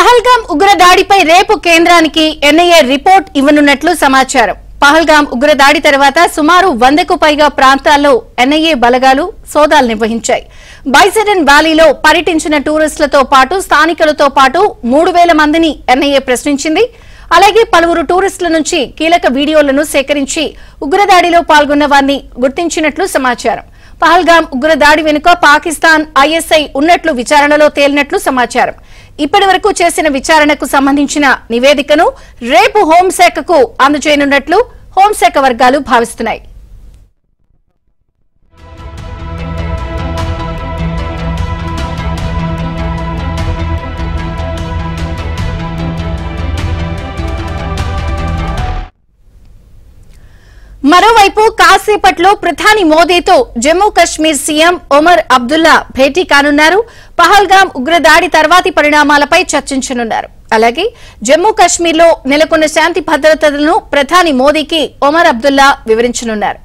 పహల్గాం ఉగ్రదాడిపై రేపు కేంద్రానికి NIA report ఇవ్వనున్నట్లు సమాచారం. పహల్గాం ఉగ్రదాడి తర్వాత సుమారు 100కు పైగా ప్రాంతాల్లో ఎన్ఐఏ బలగాలు సోదాలు నిర్వహించాయి. బైసెడన్ వ్యాలీలో పర్యటించిన టూరిస్టులతో పాటు స్థానికులతో పాటు 3000 మందిని ఎన్ఐఏ ప్రశ్నించింది. అలాగే పలువురు టూరిస్టుల నుంచి కీలక వీడియోలను సేకరించి ఉగ్రదాడిలో పాల్గొన్న వారిని గుర్తించినట్లు సమాచారం. పహల్గాం ఉగ్రదాడి వెనుక పాకిస్తాన్ ఐఎస్ఐ ఉన్నట్లు విచారణలో తేలినట్లు సమాచారం. ఇప్పటి వరకు చేసిన విచారణకు సంబంధించిన నివేదికను రేపు హోంశాఖకు అందజేయనున్నట్లు హోంశాఖ వర్గాలు భావిస్తున్నాయి. మరోవైపు కాసేపట్లో ప్రధాని మోదీతో జమ్మూ కశ్మీర్ సీఎం ఒమర్ అబ్దుల్లా భేటీ కానున్నారు. పహల్గాం ఉగ్రదాడి తర్వాతి పరిణామాలపై చర్చించనున్నారు. అలాగే జమ్మూ కశ్మీర్లో నెలకొన్న శాంతి భద్రతలను ప్రధాని మోదీకి ఒమర్ అబ్దుల్లా వివరించనున్నారు.